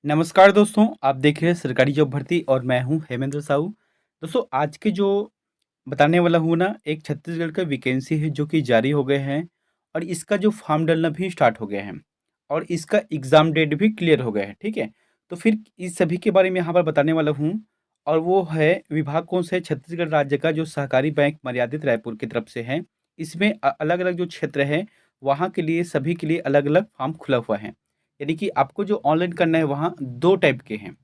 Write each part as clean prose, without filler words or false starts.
नमस्कार दोस्तों, आप देख रहे हैं सरकारी जॉब भर्ती और मैं हूं हेमेंद्र साहू। दोस्तों आज के जो बताने वाला हूँ ना, एक छत्तीसगढ़ का वैकेंसी है जो कि जारी हो गए हैं और इसका जो फॉर्म डालना भी स्टार्ट हो गया है और इसका एग्ज़ाम डेट भी क्लियर हो गया है, ठीक है? तो फिर इस सभी के बारे में यहाँ पर बताने वाला हूँ और वो है विभाग कौन सा है, छत्तीसगढ़ राज्य का जो सहकारी बैंक मर्यादित रायपुर की तरफ से है। इसमें अलग-अलग जो क्षेत्र है, वहाँ के लिए सभी के लिए अलग-अलग फॉर्म खुला हुआ है। यानी कि आपको जो ऑनलाइन करना है वहाँ 2 टाइप के हैं।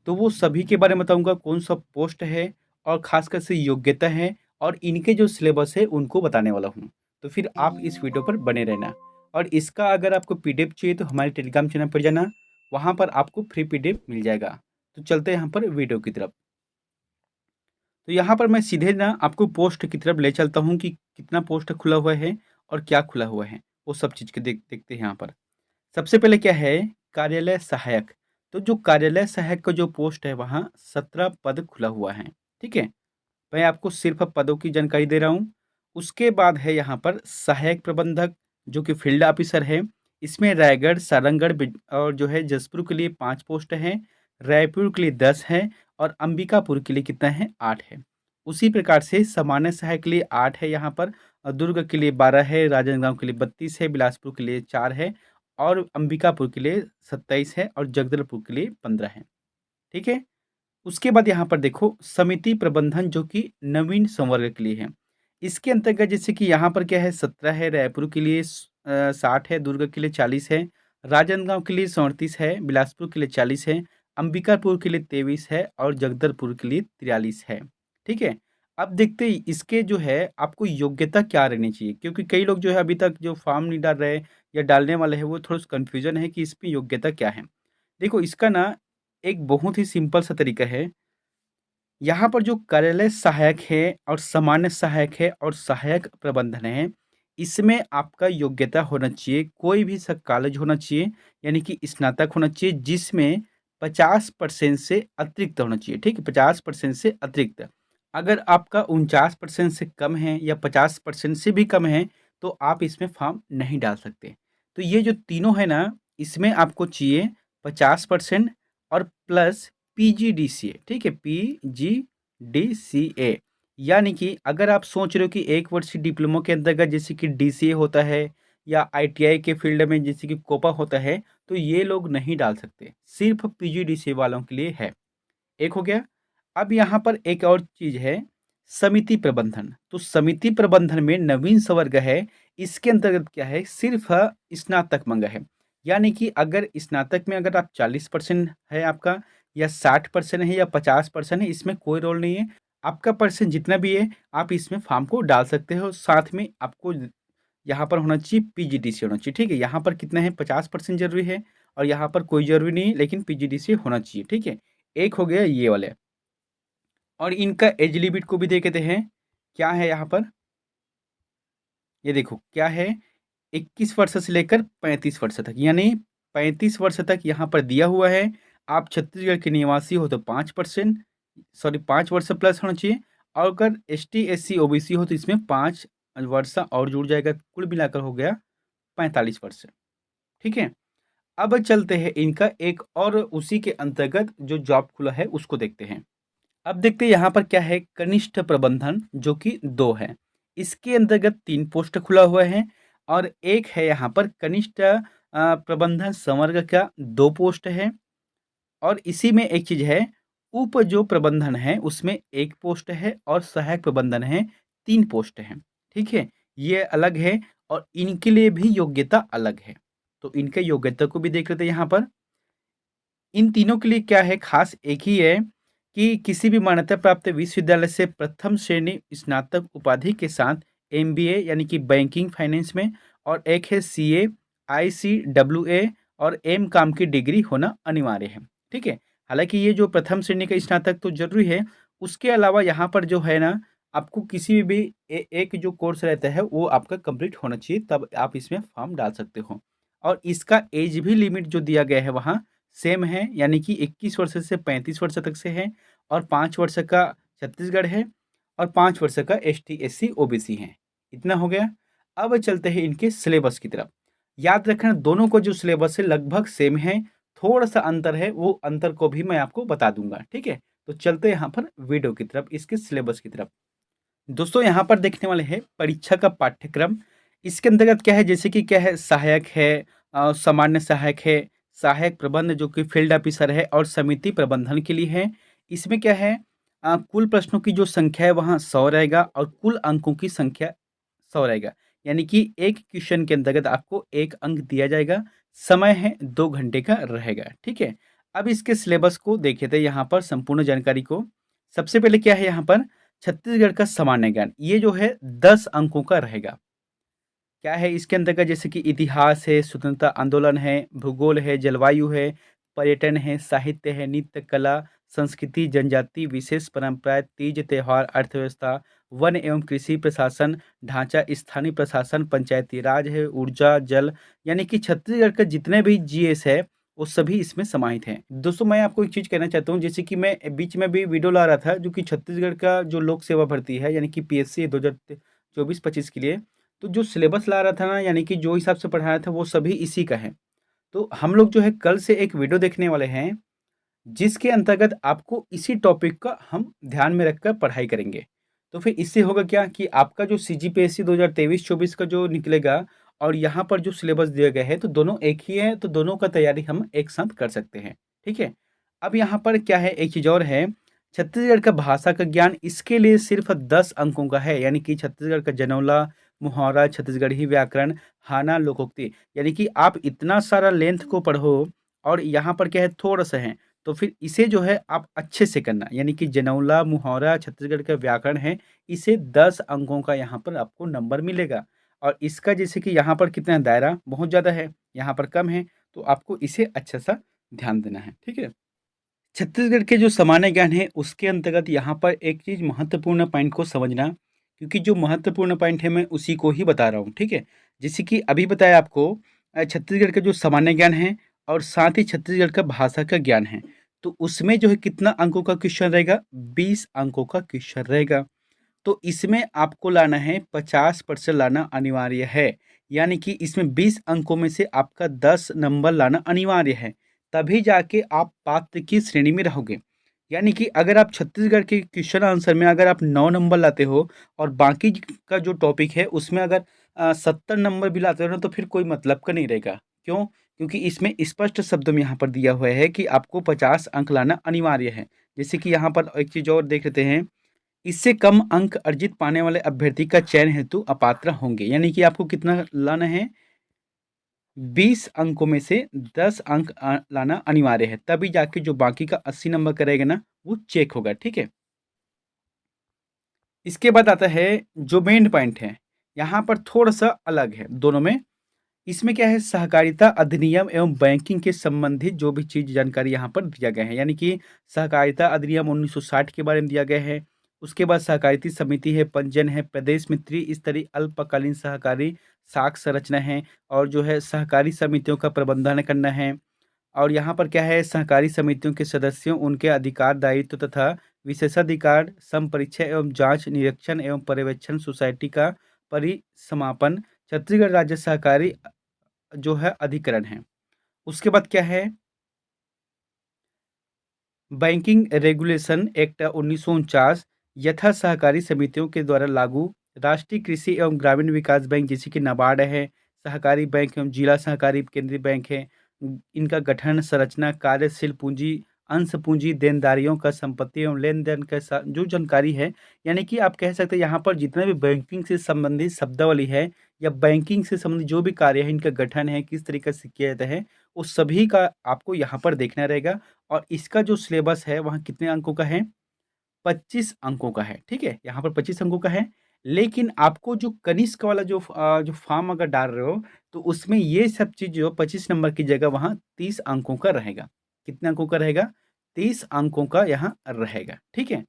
तो वो सभी के बारे में बताऊँगा कौन-सा पोस्ट है और ख़ासकर से योग्यता है और इनके जो सिलेबस है उनको बताने वाला हूँ। तो फिर आप इस वीडियो पर बने रहना और इसका अगर आपको पीडीएफ चाहिए तो हमारे टेलीग्राम चैनल पर जाना, वहाँ पर आपको फ्री पीडीएफ मिल जाएगा। तो चलते हैं यहाँ पर वीडियो की तरफ। तो यहाँ पर मैं सीधे ना आपको पोस्ट की तरफ ले चलता हूँ कि कितना पोस्ट खुला हुआ है और क्या खुला हुआ है, वो सब चीज़ के देखते हैं यहाँ पर। सबसे पहले क्या है, कार्यालय सहायक। तो जो कार्यालय सहायक का जो पोस्ट है वहाँ 17 पद खुला हुआ है, ठीक है? मैं आपको सिर्फ़ पदों की जानकारी दे रहा हूँ। उसके बाद है यहाँ पर सहायक प्रबंधक जो कि फ़ील्ड ऑफ़िसर है। इसमें रायगढ़, सारंगढ़ और जो है जशपुर के लिए 5 पोस्ट हैं, रायपुर के लिए 10 है और अंबिकापुर के लिए कितना है 8 है। उसी प्रकार से सामान्य सहायक के लिए 8 है यहाँ पर, दुर्ग के लिए 12 है, राजनांदगाँव के लिए 32 है, बिलासपुर के लिए 4 है और अंबिकापुर के लिए 27 है और जगदलपुर के लिए 15 है। ठीक है? उसके बाद यहाँ पर देखो समिति प्रबंधन जो कि नवीन संवर्ग के लिए है। इसके अंतर्गत जैसे कि यहाँ पर क्या है 17 है, रायपुर के लिए 60 है, दुर्ग के लिए 40 है, राजनांदगाँव के लिए 37 है, बिलासपुर के लिए 40 है, अंबिकापुर के लिए 23 है और जगदलपुर के लिए 43 है। ठीक है? अब देखते ही इसके जो है आपको योग्यता क्या रहनी चाहिए? क्योंकि कई लोग जो है अभी तक जो फॉर्म नहीं डाल रहे या डालने वाले हैं वो थोड़ा-सा कन्फ्यूज़न है कि इसमें योग्यता क्या है? देखो इसका ना एक बहुत ही सिंपल सा तरीका है। यहाँ पर जो कार्यालय सहायक है और सामान्य सहायक है और सहायक प्रबंधन है, इसमें आपका योग्यता होना चाहिए, कोई भी सा कॉलेज होना चाहिए, यानी कि स्नातक होना चाहिए जिसमें 50% से अतिरिक्त होना चाहिए, ठीक है? 50% से अतिरिक्त। अगर आपका 49% से कम है या 50% से भी कम है, तो आप इसमें फॉर्म नहीं डाल सकते। तो ये जो तीनों है ना, इसमें आपको चाहिए 50% और प्लस पीजीडीसीए, ठीक है? पीजीडीसीए यानी कि अगर आप सोच रहे हो कि 1 वर्षीय डिप्लोमा के अंतर्गत जैसे कि डीसीए होता है या आईटीआई के फील्ड में जैसे कि कोपा होता है, तो ये लोग नहीं डाल सकते। सिर्फ़ पीजीडीसीए वालों के लिए है। एक हो गया। अब यहाँ पर एक और चीज़ है, समिति प्रबंधन। तो समिति प्रबंधन में नवीन संवर्ग है, इसके अंतर्गत क्या है, सिर्फ़ स्नातक माँगा है। यानी कि अगर स्नातक में अगर आप 40% है आपका या 60% है या 50% है, इसमें कोई रोल नहीं है। आपका परसेंट जितना भी है, आप इसमें फॉर्म को डाल सकते हो। साथ में आपको यहाँ पर होना चाहिए पीजीडीसीए होना चाहिए, ठीक है? यहाँ पर कितना है 50% ज़रूरी है और यहाँ पर कोई ज़रूरी नहीं है, लेकिन पीजीडीसीए होना चाहिए, ठीक है? एक हो गया ये वाले और इनका एज लिमिट को भी देखते हैं, क्या है यहाँ पर? ये देखो क्या है 21 वर्ष से लेकर 35 वर्ष तक, यानी 35 वर्ष तक यहाँ पर दिया हुआ है। आप छत्तीसगढ़ के निवासी हो तो 5% सॉरी 5 वर्ष प्लस होना चाहिए और अगर एसटी, एससी, ओबीसी हो तो इसमें 5 वर्ष और जुड़ जाएगा, कुल मिलाकर हो गया 45 वर्ष। ठीक है? अब चलते हैं इनका एक और उसी के अंतर्गत जो जॉब खुला है उसको देखते हैं। अब देखते हैं यहाँ पर क्या है, कनिष्ठ प्रबंधन जो कि 2 है। इसके अंतर्गत 3 पोस्ट खुला हुआ है और एक है यहाँ पर कनिष्ठ प्रबंधन संवर्ग का 2 पोस्ट है और इसी में एक चीज़ है, उप जो प्रबंधन है उसमें 1 पोस्ट है और सहायक प्रबंधन है 3 पोस्ट हैं। ठीक है? ये अलग है और इनके लिए भी योग्यता अलग है। तो इनके योग्यता को भी देख लेते हैं यहाँ पर। इन तीनों के लिए क्या है खास एक ही है कि किसी भी मान्यता प्राप्त विश्वविद्यालय से प्रथम श्रेणी स्नातक उपाधि के साथ एमबीए यानी कि बैंकिंग फाइनेंस में और एक है सीए, आईसीडब्ल्यूए और एम काम की डिग्री होना अनिवार्य है। ठीक है? हालाँकि ये जो प्रथम श्रेणी का स्नातक तो ज़रूरी है, उसके अलावा यहाँ पर जो है ना, आपको किसी भी एक जो कोर्स रहता है वो आपका कंप्लीट होना चाहिए, तब आप इसमें फॉर्म डाल सकते हो। और इसका एज भी लिमिट जो दिया गया है वहाँ सेम है, यानी कि 21 वर्ष से 35 वर्ष तक से है और 5 वर्ष का छत्तीसगढ़ है और 5 वर्ष का एसटी, एससी, ओबीसी है। इतना हो गया। अब चलते हैं इनके सिलेबस की तरफ। याद रखना दोनों का जो सिलेबस है लगभग सेम है, थोड़ा-सा अंतर है, वो अंतर को भी मैं आपको बता दूँगा, ठीक है? तो चलते हैं यहाँ पर वीडियो की तरफ, इसके सिलेबस की तरफ। दोस्तों यहाँ पर देखने वाले हैं परीक्षा का पाठ्यक्रम। इसके अंतर्गत क्या है, जैसे कि क्या है, सहायक है, सामान्य सहायक है, सहायक प्रबंध जो कि फील्ड ऑफिसर है, और समिति प्रबंधन के लिए है। इसमें क्या है, कुल प्रश्नों की जो संख्या है वहाँ 100 रहेगा और कुल अंकों की संख्या 100 रहेगा। यानी कि एक क्वेश्चन के अंतर्गत आपको 1 अंक दिया जाएगा। समय है 2 घंटे का रहेगा, ठीक है? अब इसके सिलेबस को देखे थे यहाँ पर संपूर्ण जानकारी को। सबसे पहले क्या है यहाँ पर, छत्तीसगढ़ का सामान्य ज्ञान, ये जो है 10 अंकों का रहेगा। क्या है इसके अंतर्गत, जैसे कि इतिहास है, स्वतंत्रता आंदोलन है, भूगोल है, जलवायु है, पर्यटन है, साहित्य है, नृत्य कला, संस्कृति, जनजाति, विशेष परंपराएं, तीज त्योहार, अर्थव्यवस्था, वन एवं कृषि प्रशासन, ढांचा, स्थानीय प्रशासन, पंचायती राज है, ऊर्जा, जल, यानी कि छत्तीसगढ़ का जितने भी जीएस है वो सभी इसमें समाहित हैं। दोस्तों मैं आपको एक चीज़ कहना चाहता हूँ, जैसे कि मैं बीच में भी वीडियो ला रहा था जो कि छत्तीसगढ़ का जो लोक सेवा भर्ती है, यानी कि पीएससी 2024-25 के लिए, तो जो सिलेबस ला रहा था ना, यानी कि जो हिसाब से पढ़ाया था वो सभी इसी का है। तो हम लोग जो है कल से एक वीडियो देखने वाले हैं, जिसके अंतर्गत आपको इसी टॉपिक का हम ध्यान में रखकर पढ़ाई करेंगे। तो फिर इससे होगा क्या कि आपका जो सीजीपीएससी 2023-24 का जो निकलेगा और यहाँ पर जो सिलेबस दिया गया है, तो दोनों एक ही है, तो दोनों का तैयारी हम एक साथ कर सकते हैं, ठीक है? अब यहाँ पर क्या है, एक चीज़ और है, छत्तीसगढ़ का भाषा का ज्ञान इसके लिए सिर्फ़ 10 अंकों का है, यानी कि छत्तीसगढ़ का जनौला, मुहावरा, छत्तीसगढ़ी व्याकरण, हाना, लोकोक्ति, यानी कि आप इतना सारा लेंथ को पढ़ो और यहाँ पर क्या है, थोड़ा-सा है, तो फिर इसे जो है आप अच्छे से करना, यानी कि जनौला, मुहावरा, छत्तीसगढ़ का व्याकरण है, इसे 10 अंकों का यहाँ पर आपको नंबर मिलेगा। और इसका जैसे कि यहाँ पर कितना दायरा बहुत ज़्यादा है, यहाँ पर कम है, तो आपको इसे अच्छा-सा ध्यान देना है, ठीक है? छत्तीसगढ़ के जो सामान्य ज्ञान है, उसके अंतर्गत यहाँ पर एक चीज़ महत्वपूर्ण पॉइंट को समझना, क्योंकि जो महत्वपूर्ण पॉइंट है मैं उसी को ही बता रहा हूँ, ठीक है? जैसे कि अभी बताया आपको, छत्तीसगढ़ का जो सामान्य ज्ञान है और साथ ही छत्तीसगढ़ का भाषा का ज्ञान है, तो उसमें जो है कितना अंकों का क्वेश्चन रहेगा? 20 अंकों का क्वेश्चन रहेगा। तो इसमें आपको लाना है 50% लाना अनिवार्य है। यानी कि इसमें 20 अंकों में से आपका 10 नंबर लाना अनिवार्य है। तभी जाके आप पात्र की श्रेणी में रहोगे। यानी कि अगर आप छत्तीसगढ़ के क्वेश्चन आंसर में अगर आप 9 नंबर लाते हो और बाकी का जो टॉपिक है उसमें अगर 70 नंबर भी लाते हो ना, तो फिर कोई मतलब का नहीं रहेगा। क्यों? क्योंकि इसमें स्पष्ट शब्दों में यहाँ पर दिया हुआ है कि आपको 50 अंक लाना अनिवार्य है। जैसे कि यहाँ पर एक चीज़ और देख लेते हैं, इससे कम अंक अर्जित पाने वाले अभ्यर्थी का चयन हेतु अपात्र होंगे। यानी कि आपको कितना लाना है? 20 अंकों में से 10 अंक लाना अनिवार्य है, तभी जाके जो बाकी का 80 नंबर का रहेगा ना, वो चेक होगा, ठीक है? इसके बाद आता है जो मेन पॉइंट है, यहाँ पर थोड़ा-सा अलग है दोनों में। इसमें क्या है, सहकारिता अधिनियम एवं बैंकिंग के संबंधित जो भी चीज़ जानकारी यहाँ पर दिया गया है, यानी कि सहकारिता अधिनियम 1960 के बारे में दिया गया है। उसके बाद सहकारिता समिति है, पंजीयन है, प्रदेश में त्रिस्तरीय अल्पकालीन सहकारी साख संरचना है, और जो है सहकारी समितियों का प्रबंधन करना है। और यहाँ पर क्या है, सहकारी समितियों के सदस्यों, उनके अधिकार, दायित्व तथा विशेषाधिकार, संपरीक्षा एवं जांच, निरीक्षण एवं पर्यवेक्षण, सोसाइटी का परिसमापन, छत्तीसगढ़ राज्य सहकारी जो है अधिकरण है। उसके बाद क्या है, बैंकिंग रेगुलेशन एक्ट 1949 यथा सहकारी समितियों के द्वारा लागू, राष्ट्रीय कृषि एवं ग्रामीण विकास बैंक जैसे कि नाबार्ड है, सहकारी बैंक एवं जिला सहकारी केंद्रीय बैंक है। इनका गठन, संरचना, कार्यशील पूंजी, अंश पूंजी, देनदारियों का, संपत्ति एवं लेन देन का जो जानकारी है, यानी कि आप कह सकते हैं यहाँ पर जितने भी बैंकिंग से संबंधित शब्दावली है या बैंकिंग से संबंधित जो भी कार्य है, इनका गठन है, किस तरीके से किया जाता है, उस सभी का आपको यहाँ पर देखना रहेगा। और इसका जो सिलेबस है वहाँ कितने अंकों का है? 25 अंकों का है, ठीक है? यहाँ पर 25 अंकों का है, लेकिन आपको जो कनिष्क वाला जो फॉर्म अगर डाल रहे हो, तो उसमें ये सब चीज़ जो 25 नंबर की जगह वहाँ 30 अंकों का रहेगा। कितने अंकों का रहेगा? 30 अंकों का यहाँ रहेगा, ठीक है?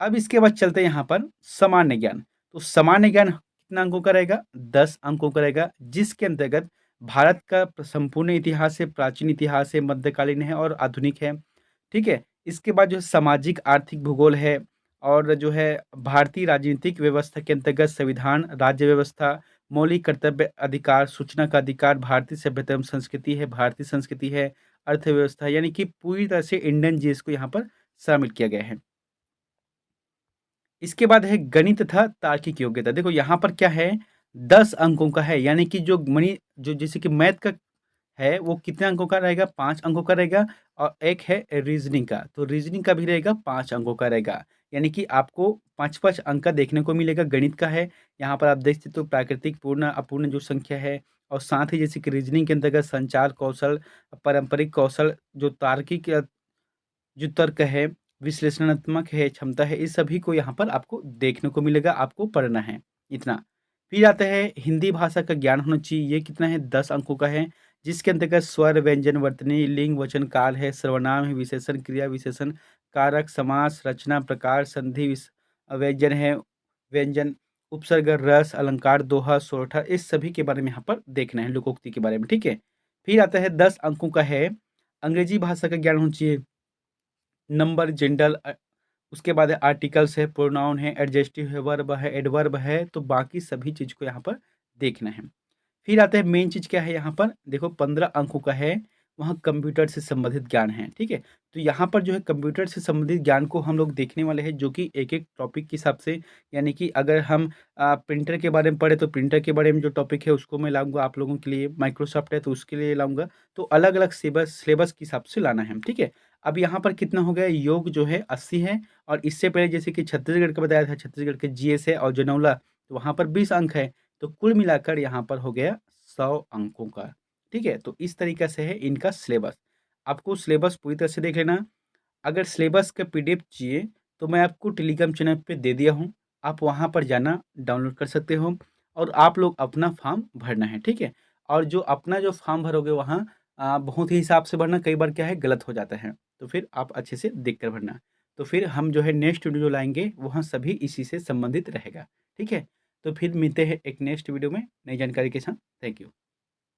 अब इसके बाद चलते हैं यहाँ पर सामान्य ज्ञान। तो सामान्य ज्ञान कितना अंकों का रहेगा? 10 अंकों का रहेगा, जिसके अंतर्गत भारत का संपूर्ण इतिहास है, प्राचीन इतिहास है, मध्यकालीन है और आधुनिक है, ठीक है? इसके बाद जो है सामाजिक आर्थिक भूगोल है, और जो है भारतीय राजनीतिक व्यवस्था के अंतर्गत संविधान, राज्य व्यवस्था, मौलिक कर्तव्य अधिकार, सूचना का अधिकार, भारतीय सभ्यता एवं संस्कृति है, भारतीय संस्कृति है, अर्थव्यवस्था, यानी कि पूरी तरह से इंडियन जीएस को यहाँ पर शामिल किया गया है। इसके बाद है गणित तथा तार्किक योग्यता। देखो यहाँ पर क्या है, 10 अंकों का है, यानी कि जो मनी जो जैसे कि मैथ का है वो कितने अंकों का रहेगा, 5 अंकों का रहेगा। और एक है रीजनिंग का, तो रीजनिंग का भी रहेगा 5 अंकों का रहेगा। यानी कि आपको 5-5 अंक का देखने को मिलेगा। गणित का है, यहाँ पर आप देख सकते हो प्राकृतिक, पूर्ण, अपूर्ण जो संख्या है, और साथ ही जैसे कि रीजनिंग के अंतर्गत संचार कौशल, पारंपरिक कौशल, जो तार्किक जो तर्क है, विश्लेषणात्मक है, क्षमता है, इस सभी को यहाँ पर आपको देखने को मिलेगा, आपको पढ़ना है, इतना। फिर आता है हिंदी भाषा का ज्ञान होना चाहिए, ये कितना है, 10 अंकों का है, जिसके अंतर्गत स्वर, व्यंजन, वर्तनी, लिंग, वचन, काल है, सर्वनाम है, विशेषण, क्रिया विशेषण, कारक, समास, रचना, प्रकार, संधि, व्यंजन है, व्यंजन, उपसर्ग, रस, अलंकार, दोहा, सोरठा, इस सभी के बारे में यहाँ पर देखना है, लोकोक्ति के बारे में, ठीक है। फिर आता है 10 अंकों का है अंग्रेजी भाषा का ज्ञान होना चाहिए, नंबर, जेंडर, उसके बाद है आर्टिकल्स है, प्रोनाउन है, एडजेक्टिव है, वर्ब है, एडवर्ब है, तो बाकी सभी चीज़ को यहाँ पर देखना है। फिर आता है मेन चीज़ क्या है यहाँ पर, देखो 15 अंकों का है, वहाँ कंप्यूटर से संबंधित ज्ञान है, ठीक है। तो यहाँ पर जो है कंप्यूटर से संबंधित ज्ञान को हम लोग देखने वाले हैं, जो कि एक-एक टॉपिक के हिसाब से, यानी कि अगर हम प्रिंटर के बारे में पढ़े तो प्रिंटर के बारे में जो टॉपिक है उसको मैं लाऊँगा आप लोगों के लिए, माइक्रोसॉफ्ट है तो उसके लिए लाऊँगा। तो अलग-अलग सिलेबस के हिसाब से लाना है, ठीक है। अब यहाँ पर कितना हो गया, योग जो है 80 है, और इससे पहले जैसे कि छत्तीसगढ़ का बताया था, छत्तीसगढ़ के जीएस है और जनौला, तो वहाँ पर 20 अंक है। तो कुल मिलाकर यहाँ पर हो गया 100 अंकों का, ठीक है। तो इस तरीके से है इनका सिलेबस। आपको सिलेबस पूरी तरह से देख लेना। अगर सिलेबस का पीडीएफ चाहिए तो मैं आपको टेलीग्राम चैनल पे दे दिया हूँ, आप वहाँ पर जाना डाउनलोड कर सकते हो, और आप लोग अपना फॉर्म भरना है, ठीक है। और जो अपना जो फॉर्म भरोगे वहाँ बहुत ही हिसाब से भरना, कई बार क्या है गलत हो जाता है, तो फिर आप अच्छे से देख कर भरना। तो फिर हम जो है नेक्स्ट वीडियो जो लाएंगे वहाँ सभी इसी से संबंधित रहेगा, ठीक है। तो फिर मिलते हैं एक नेक्स्ट वीडियो में नई जानकारी के साथ। Thank you.